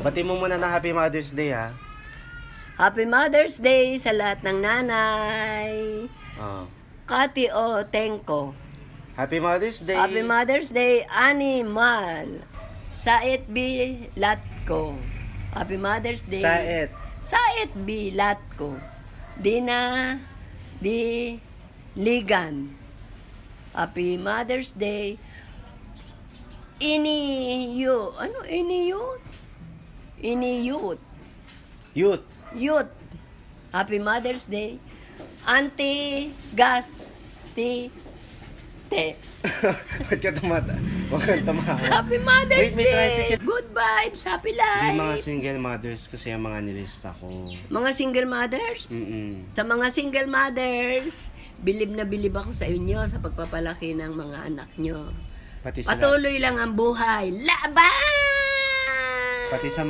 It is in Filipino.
Bati mo muna na Happy Mother's Day, ha? Happy Mother's Day sa lahat ng nanay. Oh. Kati O Tenko. Happy Mother's Day. Happy Mother's Day, Animal. Sait B. Latko. Happy Mother's Day. Sait. Sait B. Latko. Dina B. Ligan. Happy Mother's Day. Iniyo. Ano? Iniyut? Iniyut. Youth. Youth. Happy Mother's Day. Auntie Gas. Te. Huwag ka tumata. Huwag kang tumawa. Happy Mother's Wait, may Day. tricycle. Good vibes. Happy Yung mga life. single mothers kasi ang mga nilista ko. Mga single mothers. Sa mga single mothers, bilib na bilib ako sa inyo sa pagpapalaki ng mga anak nyo. Pati sa Patuloy lang ang buhay. Laban! pati sa